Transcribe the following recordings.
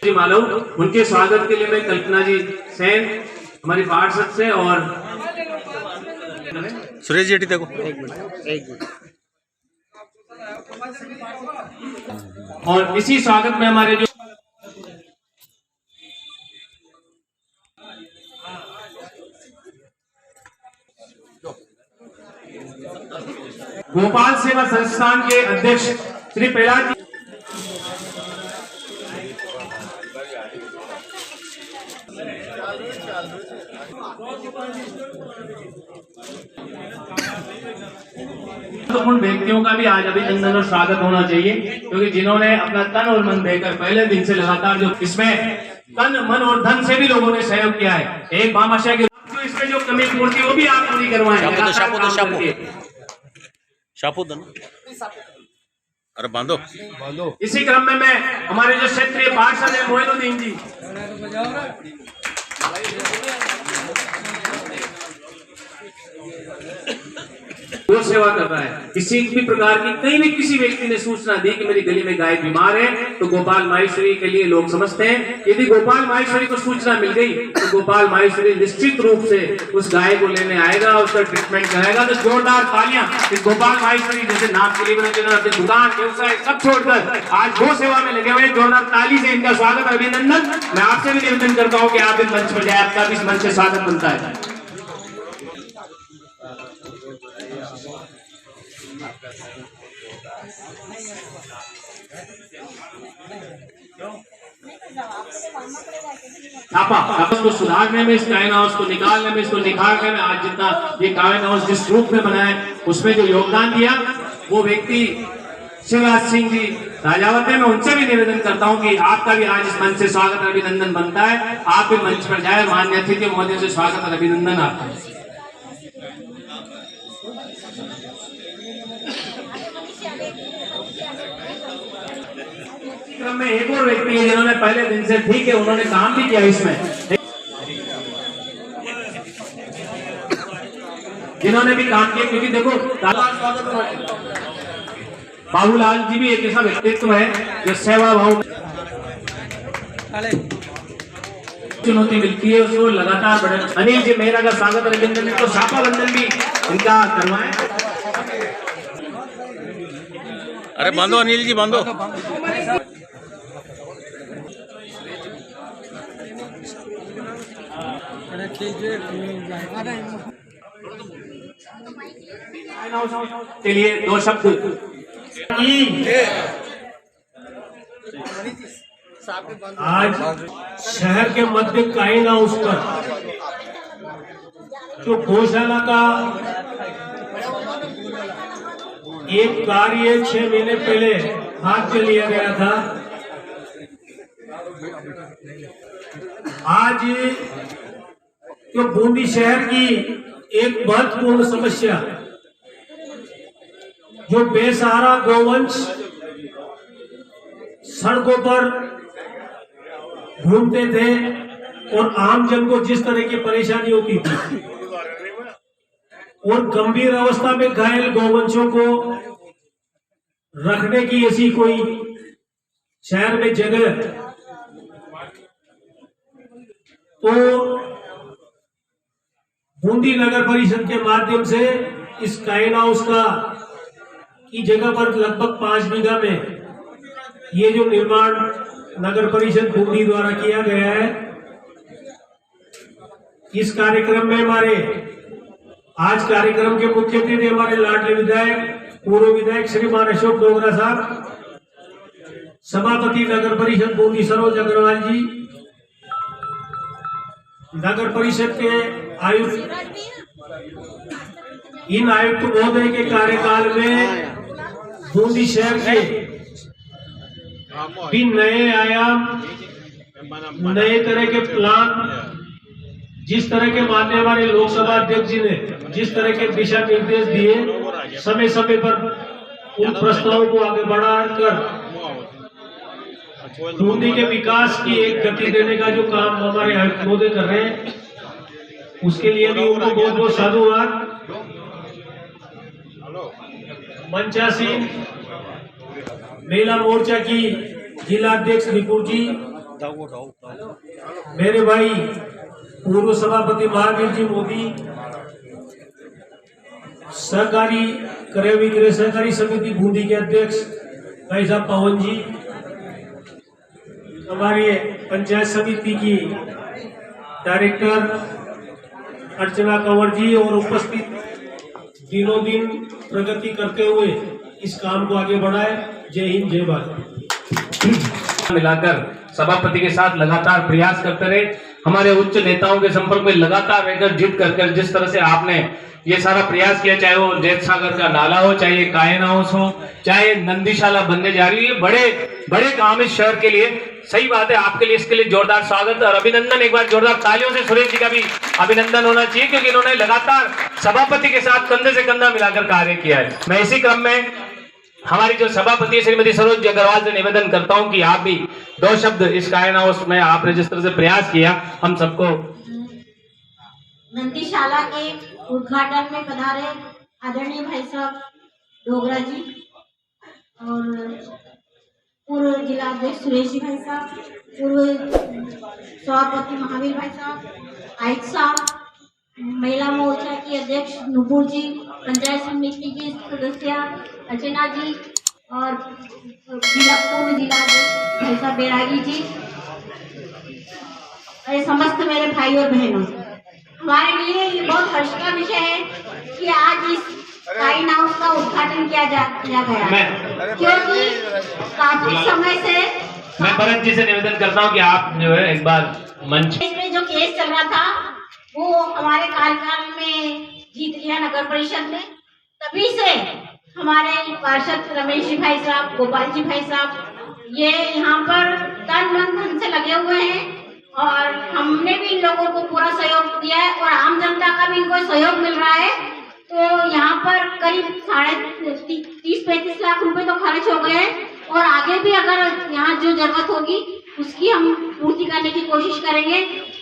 जी मालव, उनके स्वागत के लिए मैं कल्पना जी सेन हमारी पार्षद से और सुरेश जी देखो और इसी स्वागत में हमारे जो गोपाल सेवा संस्थान के अध्यक्ष श्री प्रहलाद जी महत्वपूर्ण व्यक्तियों का भी आज अभिनंदन और स्वागत होना चाहिए, क्योंकि जिन्होंने अपना तन और मन देकर पहले दिन से लगातार जो इसमें तन मन और धन से भी लोगों ने सहयोग किया है। एक महाशय की इसमें जो कमी पूर्ति वो भी आप पूरी करवाएं। अरे बांधो। इसी क्रम में मैं हमारे जो क्षेत्रीय पार्षद है मोइनुद्दीन जी वो सेवा कर रहा है। किसी भी प्रकार की कहीं भी किसी व्यक्ति ने सूचना दी कि मेरी गली में गाय बीमार है, तो गोपाल माहेश्वरी के लिए लोग समझते हैं यदि गोपाल माहेश्वरी को सूचना मिल गई तो गोपाल माहेश्वरी निश्चित रूप से उस गाय को लेने आएगा, उसका ट्रीटमेंट कराएगा। तो जोरदार तालियां इस गोपाल माहेश्वरी जैसे नाम के लिए जिन्होंने अपनी दुकान व्यवसाय सब छोड़कर आज गो सेवा में लगे हुए, जोरदार ताली से इनका स्वागत अभिनंदन। मैं आपसे भी निवेदन करता हूँ कि आप इस मंच पर जाए, आपका भी इस मंच से स्वागत बनता है। को सुधारने में, इस कायन हाउस को निकालने में, इसको निखारने में आज जितना ये कायन हाउस जिस रूप में बना है उसमें जो योगदान दिया वो व्यक्ति शिवराज सिंह जी राजावत है। मैं उनसे भी निवेदन करता हूं कि आपका भी आज इस मंच से स्वागत और अभिनंदन बनता है। आप भी मंच पर जाए, माननीय अतिथि महोदय से स्वागत और अभिनंदन आपका। क्रम में एक और व्यक्ति है जिन्होंने पहले दिन से, ठीक है, उन्होंने काम भी किया इसमें, जिन्होंने भी काम किया, क्योंकि देखो बाबूलाल जी भी एक ऐसा व्यक्तित्व है जो सेवा भाव चुनौती मिलती है उसको लगातार बढ़े। अनिल जी मेहरा का स्वागत अभिनंदन, तो सापा बंधन भी इनका करवाएं। अरे बांधो अनिल जी बांधो। के लिए दो शब्द। आज शहर के मध्य कायन हाउस पर जो गौशाला का एक कार्य 6 महीने पहले हाथ में लिया गया था, आज जो बूंदी शहर की एक महत्वपूर्ण समस्या जो बेसहारा गोवंश सड़कों पर घूमते थे और आमजन को जिस तरह की परेशानी होती थी और गंभीर अवस्था में घायल गोवंशों को रखने की ऐसी कोई शहर में जगह, तो बूंदी नगर परिषद के माध्यम से इस कायन हाउस का की जगह पर लगभग 5 बीघा में ये जो निर्माण नगर परिषद बूंदी द्वारा किया गया है। इस कार्यक्रम में हमारे आज कार्यक्रम के मुख्य अतिथि हमारे लाडले विधायक पूर्व विधायक श्रीमान अशोक डोगरा साहब, सभापति नगर परिषद बूंदी सरोज अग्रवाल जी, नगर परिषद के आयुक्त, इन आयुक्त महोदय के कार्यकाल में बूंदी शहर के भी नए आयाम, नए तरह के प्लान, जिस तरह के माननीय हमारे लोकसभा अध्यक्ष जी ने जिस तरह के दिशा निर्देश दिए, समय समय पर उन प्रस्तावों को आगे बढ़ाकर बूंदी के विकास की एक गति देने का जो काम हमारे आयुक्त महोदय कर रहे हैं, उसके लिए भी उनको बहुत बहुत साधुवाद। मंचासीन महिला मोर्चा की जिला अध्यक्ष रिपुर जी, मेरे भाई पूर्व सभापति महावीर जी मोदी, सहकारी क्रय विक्रय सहकारी समिति बूंदी के अध्यक्ष भाई साहब पवन जी, हमारे पंचायत समिति की डायरेक्टर अर्चना कंवर जी और उपस्थित दिनों दिन प्रगति करते हुए इस काम को आगे बढ़ाए। जय हिंद, जय भारत। मिलाकर सभापति के साथ लगातार प्रयास करते रहे, हमारे उच्च नेताओं के संपर्क में लगातार रहकर जिद कर जिस तरह से आपने ये सारा प्रयास किया, चाहे वो जैत सागर का नाला हो, चाहे ये कायन हाउस हो, चाहे नंदीशाला बनने जा रही है, बड़े बड़े काम इस शहर के लिए। सही बात है, आपके लिए इसके लिए जोरदार स्वागत और अभिनंदन। एक बार जोरदार तालियों से सुरेश जी का भी अभिनंदन होना चाहिए, क्योंकि इन्होंने लगातार सभापति के साथ कंधे से कंधा मिलाकर कार्य किया है। मैं इसी क्रम में हमारी जो सभापति श्रीमती सरोज जी अग्रवाल से निवेदन करता हूं कि आप भी 2 शब्द इस कायन हाउस में आपने जिस तरह से प्रयास किया, हम सबको नंदीशाला के उद्घाटन में पधारे आदरणीय भाई साहब डोगरा जी और पूर्व जिला अध्यक्ष सुरेश जी भाई साहब, पूर्व सभापति महावीर भाई साहब, आयुक्त साहब, महिला मोर्चा की अध्यक्ष नुपुर जी, पंचायत समिति की सदस्य अर्चना जी और पूर्व जिला अध्यक्ष भाई साहब बैरागी जी, और समस्त मेरे भाई और बहनों, हमारे लिए ये बहुत हर्ष का विषय है कि आज इस कायन हाउस का उद्घाटन किया गया है, क्योंकि काफी समय से मैं भरत जी से निवेदन करता हूं कि आप जो है एक बार मंच में जो केस चल रहा था वो हमारे कार्यकाल में जीत लिया नगर परिषद में। तभी से हमारे पार्षद रमेश जी भाई साहब, गोपाल जी भाई साहब ये यहाँ पर तन मन धन से लगे हुए हैं और हमने भी इन लोगों को पूरा सहयोग दिया है और आम जनता का भी इनको सहयोग मिल रहा है। तो यहाँ पर करीब 30-35 लाख रुपए तो खर्च हो गए हैं और आगे भी अगर यहाँ जो जरूरत होगी उसकी हम पूर्ति करने की कोशिश करेंगे।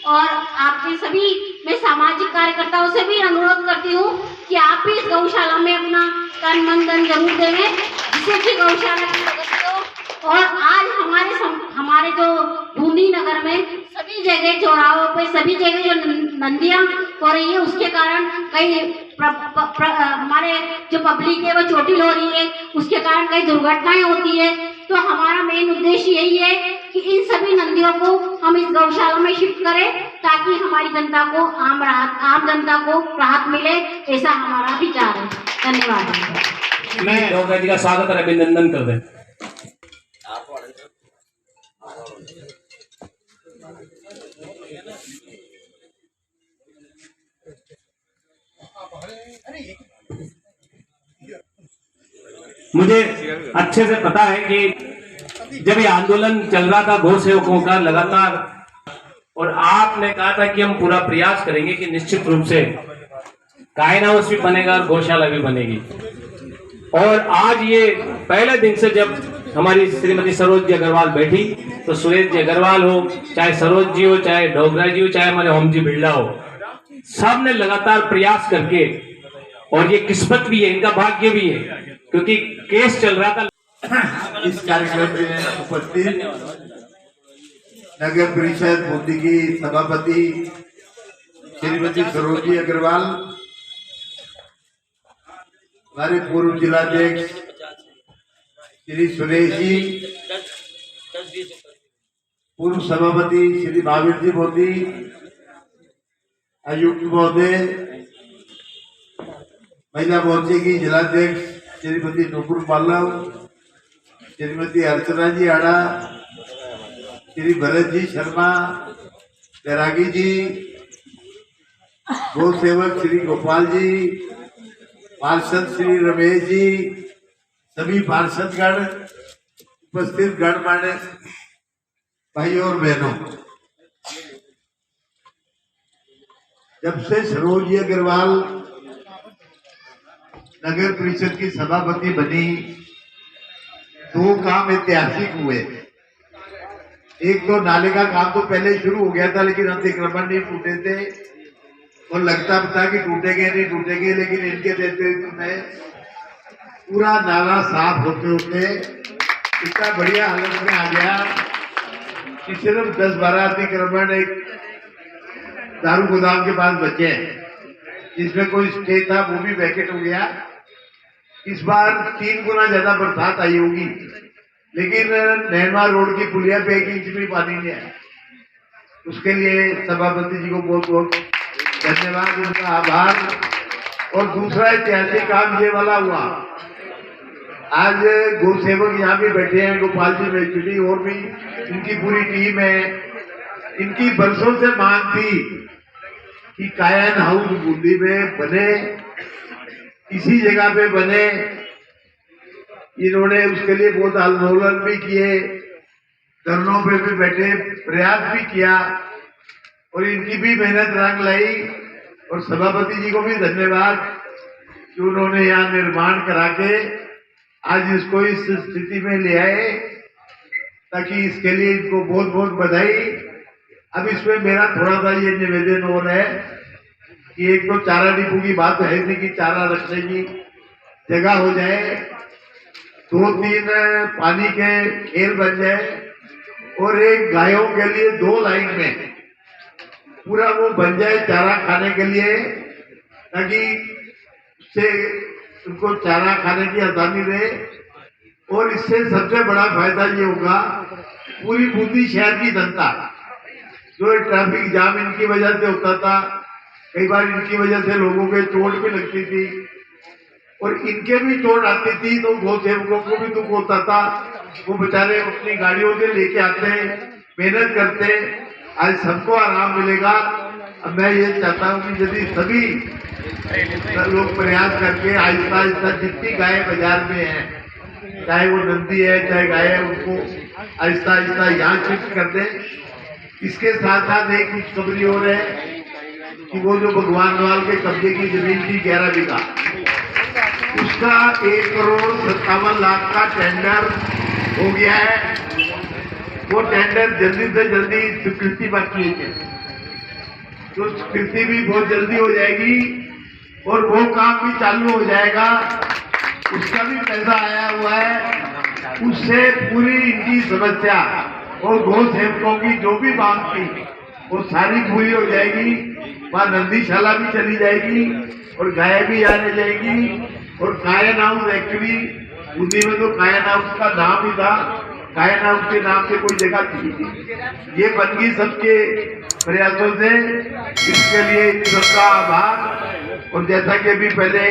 और आपके सभी मैं सामाजिक कार्यकर्ताओं से भी अनुरोध करती हूँ कि आप भी इस गौशाला में अपना तन मन धन जरूर देंगे, जिससे कि गौशाला की प्रगति हो। और आज हमारे जो बूंदी नगर में सभी जगह चौराहों पे सभी जगह जो नंदियां हो रही है, उसके कारण कई हमारे जो पब्लिक है वो चोटिल हो रही है, उसके कारण कई दुर्घटनाएं होती है। तो हमारा मेन उद्देश्य यही है कि इन सभी नंदियों को हम इस गौशाला में शिफ्ट करें ताकि हमारी जनता को आम जनता को राहत मिले, ऐसा हमारा विचार है। धन्यवाद। मैं डोगरा जी का स्वागत और अभिनंदन कर दें। मुझे अच्छे से पता है कि जब ये आंदोलन चल रहा था गौ सेवकों का लगातार, और आपने कहा था कि हम पूरा प्रयास करेंगे कि निश्चित रूप से कायन हाउस भी बनेगा और गौशाला भी बनेगी। और आज ये पहले दिन से जब हमारी श्रीमती सरोज जी अग्रवाल बैठी, तो सुरेश जी अग्रवाल हो, चाहे सरोज जी हो, चाहे डोगरा जी हो, चाहे हमारे होम जी बिरला हो, सबने लगातार प्रयास करके, और ये किस्मत भी है, इनका भाग्य भी है, क्योंकि केस चल रहा था। इस कार्यक्रम में उपस्थित नगर परिषद बूंदी की सभापति श्रीमती सरोजी अग्रवाल, हमारे पूर्व जिलाध्यक्ष श्री सुरेश जी, पूर्व सभापति श्री महावीर जी मोदी, आयुक्त महोदय, महिला मोर्चे की जिलाध्यक्ष श्रीमती नुपुर पालव, श्रीमती अर्चना जी आड़ा, श्री भरत जी शर्मा, बैरागी जी, गौ सेवक श्री गोपाल जी, पार्षद श्री रमेश जी, सभी पार्षदगण, उपस्थित गणमान्य भाई और बहनों, जब से सरोज अग्रवाल नगर परिषद की सभापति बनी, 2 काम ऐतिहासिक हुए। एक तो नाले का काम तो पहले शुरू हो गया था, लेकिन अतिक्रमण नहीं टूटे थे और लगता था कि टूटेंगे नहीं टूटेंगे, लेकिन इनके नेतृत्व में पूरा नाला साफ होते होते इतना बढ़िया हालत में आ गया कि सिर्फ 10-12 अतिक्रमण एक दारू गोदाम के पास बचे हैं, जिसमें कोई स्टे था वो भी वैकेट हो गया। इस बार 3 गुना ज्यादा बरसात आई होगी, लेकिन नैनवा रोड की पुलिया पे 1 इंच भी पानी नहीं आया। उसके लिए सभापति जी को बहुत बहुत धन्यवाद, उनका आभार। और दूसरा ऐतिहासिक काम ये वाला हुआ, आज गौ सेवक यहाँ भी बैठे हैं, गोपाल जी मेचुरी और भी इनकी पूरी टीम है। इनकी बरसों से मांग थी कि कायन हाउस बूंदी में बने, इसी जगह पे बने। इन्होंने उसके लिए बहुत आंदोलन भी किए, धरनों पे भी बैठे, प्रयास भी किया और इनकी भी मेहनत रंग लाई। और सभापति जी को भी धन्यवाद कि उन्होंने यहाँ निर्माण करा के आज इसको इस स्थिति में ले आए, ताकि इसके लिए इनको बहुत बहुत बधाई। अब इसमें मेरा थोड़ा सा ये निवेदन हो रहा है कि एक तो चारा डिपो की बात है नहीं कि चारा रखने की जगह हो जाए, 2-3 पानी के खेल बन जाए और एक गायों के लिए 2 लाइन में पूरा वो बन जाए चारा खाने के लिए, ताकि उससे उनको चारा खाने की आसानी रहे। और इससे सबसे बड़ा फायदा ये होगा, पूरी बूंदी शहर की जनता, जो ट्रैफिक जाम इनकी वजह से होता था, कई बार इनकी वजह से लोगों के चोट भी लगती थी और इनके भी चोट आती थी, तो गौ सेवकों को भी दुख होता था। वो बेचारे अपनी गाड़ियों से लेके आते, मेहनत करते, आज सबको आराम मिलेगा। अब मैं ये चाहता हूँ कि यदि सभी लोग प्रयास करके आहिस्ता आहिस्ता जितनी गाय बाजार में है, चाहे वो नंदी है चाहे गाय है, उनको आहिस्ता आहिस्ता यहाँ शिफ्ट कर दें। इसके साथ साथ एक खुशखबरी हो रही है कि वो जो भगवान नवाल के कब्जे की जमीन थी 11 बीघा, उसका 1,57,00,000 का टेंडर हो गया है। वो टेंडर जल्दी से जल्दी स्वीकृति बाकी है, तो स्वीकृति भी बहुत जल्दी हो जाएगी और वो काम भी चालू हो जाएगा। उसका भी पैसा आया हुआ है, उससे पूरी इनकी समस्या और गौ सेवकों की जो भी मांग थी वो सारी पूरी हो जाएगी। वहाँ नंदीशाला भी चली जाएगी और गाय भी आने जाएगी। और कायन हाउस एक्चुअली बूंदी में तो कायन हाउस का नाम ही था, कायन हाउस के नाम से कोई जगह थी, ये बन गई सबके प्रयासों से। इसके लिए इन सबका आभार। और जैसा कि अभी पहले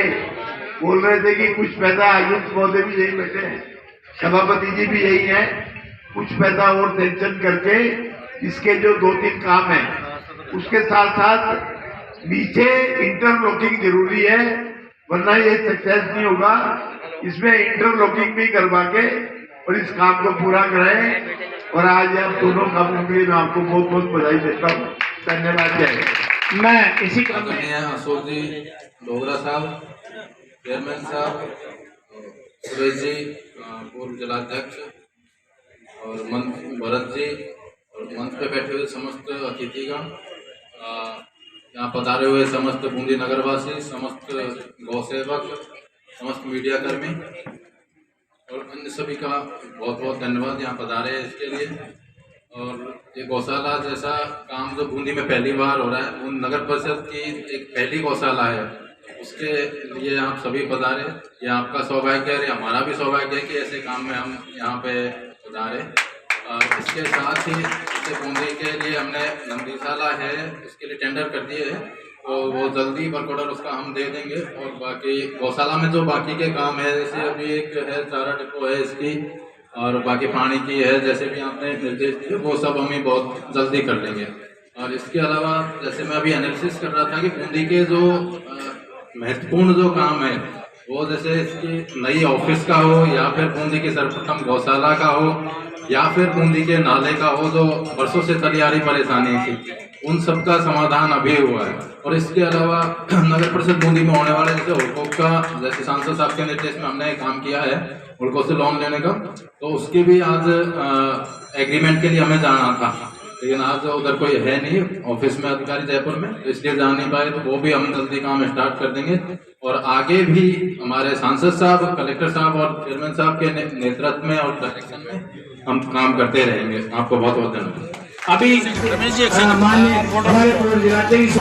बोल रहे थे कि कुछ पैसा आयुष पौधे भी यही बैठे हैं, सभापति जी भी यही हैं, कुछ पैसा और सेंक्शन करके इसके जो 2-3 काम है, उसके साथ साथ नीचे इंटरलॉकिंग जरूरी है, वरना ये सक्सेस नहीं होगा। इसमें इंटरलॉकिंग भी करवा के और इस काम को पूरा कराएं। और आज आप दोनों कामों के लिए मैं आपको बहुत बहुत बधाई देता हूँ। धन्यवाद। जय। मैं इसी क्रम में आदरणीय अशोक जी डोगरा साहब, चेयरमैन साहब, सुरेश जी पूर्व जिलाध्यक्ष और मंच भरत जी और मंच पे बैठे हुए समस्त अतिथिगण, यहाँ पधारे हुए समस्त बूंदी नगरवासी, समस्त गौ सेवक, समस्त मीडिया कर्मी और अन्य सभी का बहुत बहुत धन्यवाद यहाँ पधारे हैं इसके लिए। और ये गौशाला जैसा काम जो बूंदी में पहली बार हो रहा है, उन नगर परिषद की एक पहली गौशाला है, उसके लिए आप सभी पधारे। ये आपका सौभाग्य है, हमारा भी सौभाग्य है कि ऐसे काम में हम यहाँ पे पधारे। और इसके साथ ही जैसे बूंदी के लिए हमने नंदीशाला है उसके लिए टेंडर कर दिए है, तो वो जल्दी वर्क ऑर्डर उसका हम दे देंगे। और बाकी गौशाला में जो बाकी के काम है, जैसे अभी एक है चारा डिपो है इसकी, और बाकी पानी की है, जैसे भी आपने निर्देश दिए वो सब हम ही बहुत जल्दी कर लेंगे। और इसके अलावा जैसे मैं अभी एनालिसिस कर रहा था कि बूंदी के जो महत्वपूर्ण जो काम है वो जैसे इसकी नई ऑफिस का हो, या फिर बूंदी की सर्वप्रथम गौशाला का हो, या फिर बूंदी के नाले का हो, जो वर्षों से चली आ रही परेशानी थी, उन सब का समाधान अभी हुआ है। और इसके अलावा नगर परिषद बूंदी में होने वाले जैसे हुडको का, जैसे सांसद साहब के निर्देश में हमने काम किया है हुडको से लोन लेने का, तो उसकी भी आज एग्रीमेंट के लिए हमें जाना था, लेकिन आज उधर कोई है नहीं ऑफिस में अधिकारी जयपुर में, तो इसलिए जा नहीं पाए, तो वो भी हम जल्दी काम स्टार्ट कर देंगे। और आगे भी हमारे सांसद साहब, कलेक्टर साहब और चेयरमैन साहब के नेतृत्व में और डायरेक्शन में हम काम करते रहेंगे। आपको बहुत बहुत धन्यवाद। अभी रमेश जी, एक सेकंड। माननीय हमारे पूर्व जिलाध्यक्ष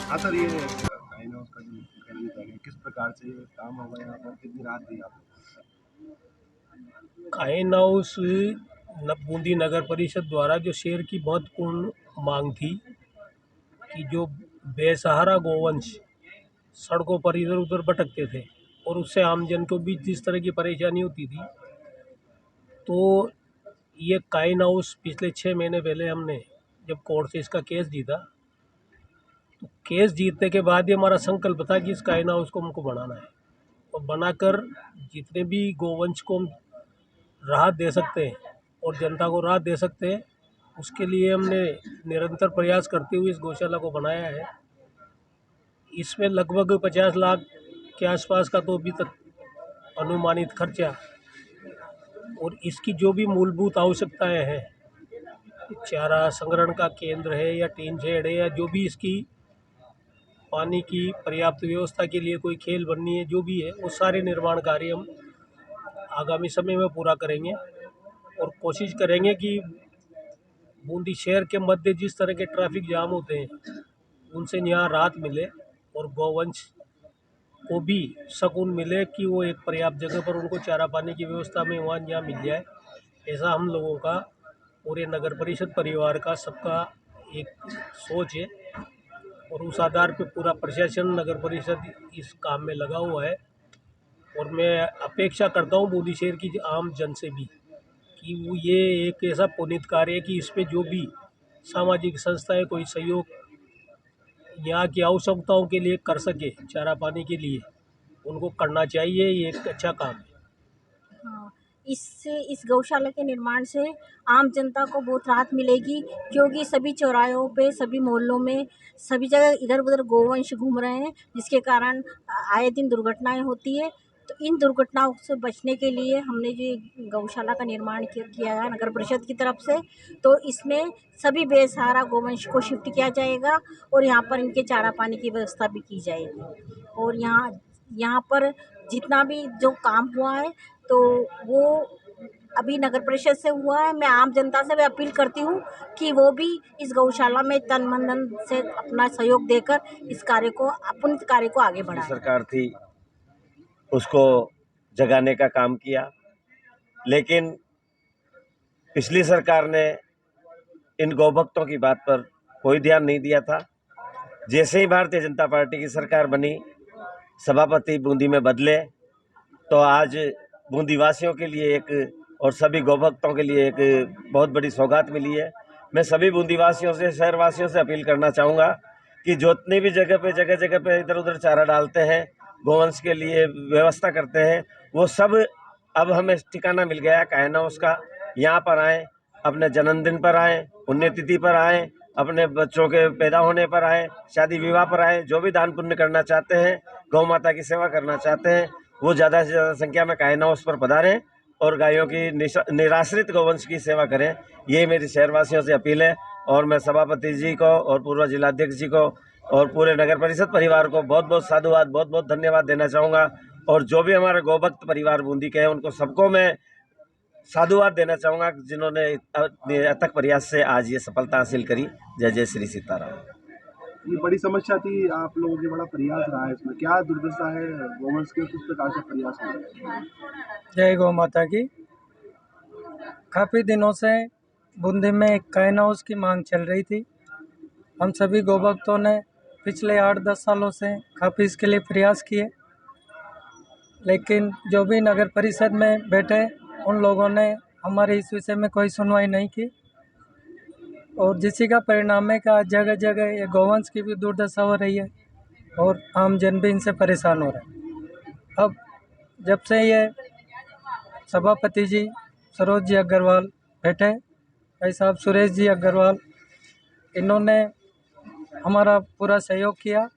हाँ सर, ये काइन हाउस का जो कहना चाहिए किस प्रकार से ये काम होगा यहाँ पर, कितनी राहत दी आप? काइन हाउस बूंदी नगर परिषद द्वारा जो शहर की महत्वपूर्ण मांग थी कि जो बेसहारा गोवंश सड़कों पर इधर उधर भटकते थे और उससे आमजन को भी जिस तरह की परेशानी होती थी, तो ये काइन हाउस पिछले 6 महीने पहले हमने जब कोर्ट से इसका केस जीता, तो केस जीतने के बाद ये हमारा संकल्प था कि इस काइन हाउस को हमको बनाना है और बनाकर जितने भी गोवंश को हम राहत दे सकते हैं और जनता को राहत दे सकते हैं, उसके लिए हमने निरंतर प्रयास करते हुए इस गौशाला को बनाया है। इसमें लगभग 50 लाख के आसपास का तो अभी तक अनुमानित खर्चा और इसकी जो भी मूलभूत आवश्यकताएं हैं, चारा संग्रहण का केंद्र है या टीन शेड है या जो भी इसकी पानी की पर्याप्त व्यवस्था के लिए कोई खेल बननी है, जो भी है वो सारे निर्माण कार्य हम आगामी समय में पूरा करेंगे और कोशिश करेंगे कि बूंदी शहर के मध्य जिस तरह के ट्रैफिक जाम होते हैं उनसे यहाँ राहत मिले और गौवंश को भी सुकून मिले कि वो एक पर्याप्त जगह पर उनको चारा पानी की व्यवस्था में वहाँ यहाँ मिल जाए। ऐसा हम लोगों का पूरे नगर परिषद परिवार का सबका एक सोच है और उस आधार पर पूरा प्रशासन नगर परिषद इस काम में लगा हुआ है। और मैं अपेक्षा करता हूँ बूंदी शहर की आम जन से भी कि वो ये एक ऐसा पुनीत कार्य है कि इस पे जो भी सामाजिक संस्थाएं कोई सहयोग यहाँ की आवश्यकताओं के लिए कर सके, चारा पानी के लिए उनको करना चाहिए। ये एक अच्छा काम है। हाँ, इससे इस गौशाला के निर्माण से आम जनता को बहुत राहत मिलेगी, क्योंकि सभी चौराहों पे, सभी मोहल्लों में, सभी जगह इधर उधर गोवंश घूम रहे हैं, जिसके कारण आए दिन दुर्घटनाएं होती है। तो इन दुर्घटनाओं से बचने के लिए हमने जो गौशाला का निर्माण किया है नगर परिषद की तरफ से, तो इसमें सभी बेसहारा गोवंश को शिफ्ट किया जाएगा और यहाँ पर इनके चारा पानी की व्यवस्था भी की जाएगी। और यहाँ पर जितना भी जो काम हुआ है तो वो अभी नगर परिषद से हुआ है। मैं आम जनता से भी अपील करती हूँ कि वो भी इस गौशाला में तन मन धन से अपना सहयोग देकर इस कार्य को, अपने कार्य को आगे बढ़ाएं। सरकार थी उसको जगाने का काम किया, लेकिन पिछली सरकार ने इन गौभक्तों की बात पर कोई ध्यान नहीं दिया था। जैसे ही भारतीय जनता पार्टी की सरकार बनी, सभापति बूंदी में बदले, तो आज बूंदी वासियों के लिए एक और सभी गौभक्तों के लिए एक बहुत बड़ी सौगात मिली है। मैं सभी बूंदी वासियों से, शहर वासियों से अपील करना चाहूँगा कि जितनी भी जगह जगह इधर उधर चारा डालते हैं, गोवंश के लिए व्यवस्था करते हैं, वो सब अब हमें ठिकाना मिल गया काइन हाउस का। यहाँ पर आएँ, अपने जन्मदिन पर आएँ, पुण्यतिथि पर आएँ, अपने बच्चों के पैदा होने पर आएँ, शादी विवाह पर आएँ, जो भी दान पुण्य करना चाहते हैं, गौ माता की सेवा करना चाहते हैं, वो ज़्यादा से ज़्यादा संख्या में काइन हाउस पर पधारें और गायों की निराश्रित गौवंश की सेवा करें। ये मेरी शहरवासियों से अपील है और मैं सभापति जी को और पूर्व जिलाध्यक्ष जी को और पूरे नगर परिषद परिवार को बहुत बहुत साधुवाद, बहुत बहुत धन्यवाद देना चाहूँगा। और जो भी हमारे गौभक्त परिवार बूंदी के हैं, उनको सबको मैं साधुवाद देना चाहूँगा जिन्होंने अथक प्रयास से आज ये सफलता हासिल करी। जय जय श्री सीताराम। ये बड़ी समस्या थी, आप लोगों के बड़ा प्रयास रहा है, इसमें क्या दुर्दशा है गोवंश के, किस प्रकार से प्रयास है? जय गौ माता की। काफ़ी दिनों से बूंदी में एक काइन हाउस की मांग चल रही थी। हम सभी गौभक्तों ने पिछले 8-10 सालों से काफ़ी इसके लिए प्रयास किए, लेकिन जो भी नगर परिषद में बैठे उन लोगों ने हमारे इस विषय में कोई सुनवाई नहीं की और जिसी का परिणाम है कि आज जगह जगह ये गौवंश की भी दुर्दशा हो रही है और आम जन भी इनसे परेशान हो रहे हैं। अब जब से ये सभापति जी सरोज जी अग्रवाल बैठे, भाई साहब सुरेश जी अग्रवाल, इन्होंने हमारा पूरा सहयोग किया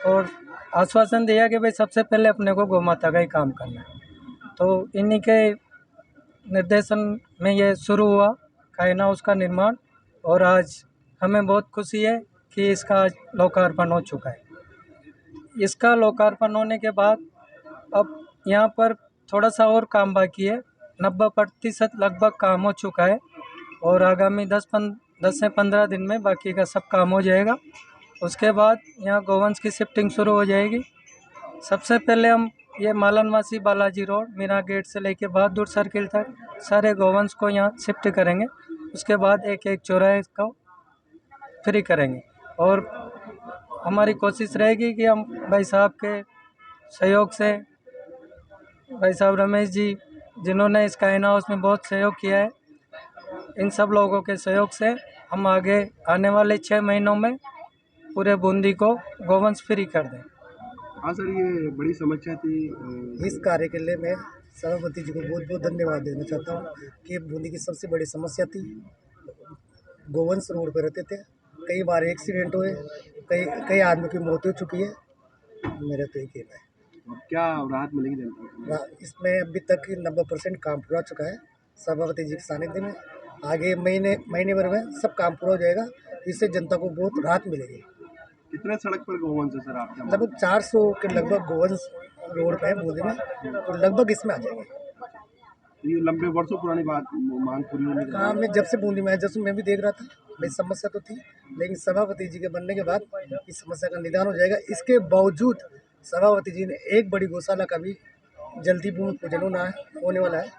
और आश्वासन दिया कि भाई सबसे पहले अपने को गौ माता का ही काम करना है। तो इन्हीं के निर्देशन में ये शुरू हुआ काइन हाउस का निर्माण और आज हमें बहुत खुशी है कि इसका आज लोकार्पण हो चुका है। इसका लोकार्पण होने के बाद अब यहाँ पर थोड़ा सा और काम बाकी है, 90% लगभग काम हो चुका है और आगामी 10 से 15 दिन में बाकी का सब काम हो जाएगा उसके बाद यहाँ गोवंश की शिफ्टिंग शुरू हो जाएगी। सबसे पहले हम ये मालनवासी बालाजी रोड मीरा गेट से लेके बहादुर सर्किल तक सारे गोवंश को यहाँ शिफ्ट करेंगे। उसके बाद एक एक चौराहे को फ्री करेंगे और हमारी कोशिश रहेगी कि हम भाई साहब के सहयोग से, भाई साहब रमेश जी जिन्होंने इस काइन हाउस में बहुत सहयोग किया है, इन सब लोगों के सहयोग से हम आगे आने वाले 6 महीनों में पूरे बूंदी को गोवंश फ्री कर दें। हाँ सर, ये बड़ी समस्या थी। इस कार्य के लिए मैं सभापति जी को बहुत बहुत धन्यवाद देना चाहता हूँ कि बूंदी की सबसे बड़ी समस्या थी। गोवंश रोड पर रहते थे, कई बार एक्सीडेंट हुए, कई आदमी की मौत हो चुकी है। मेरा तो ये कहना है। अब क्या राहत मिलेगी जनता को? इसमें अभी तक 90% काम पूरा हो चुका है सभापति जी के सानिध्य में। आगे महीने भर में सब काम पूरा हो जाएगा, इससे जनता को बहुत राहत मिलेगी। कितने सड़क पर गोवंश है सर आपके? लगभग 400 के लगभग गोवंश रोड पे है बूंदी में, तो लगभग इसमें आ जाएंगे। ये लंबे वर्षों पुरानी बात, मांग पूरी होने का। हाँ, मैं जब से बूंदी में आया, जब से मैं भी देख रहा था भाई समस्या तो थी, लेकिन सभापति जी के बनने के बाद इस समस्या का निदान हो जाएगा। इसके बावजूद सभापति जी ने एक बड़ी गौशाला का भी जल्दी भूमि पूजन होने वाला है,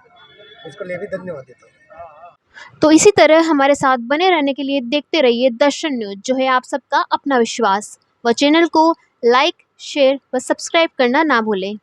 उसको लिए भी धन्यवाद देता हूँ। तो इसी तरह हमारे साथ बने रहने के लिए देखते रहिए दर्शन न्यूज, जो है आप सबका अपना विश्वास। व चैनल को लाइक, शेयर व सब्सक्राइब करना ना भूलें।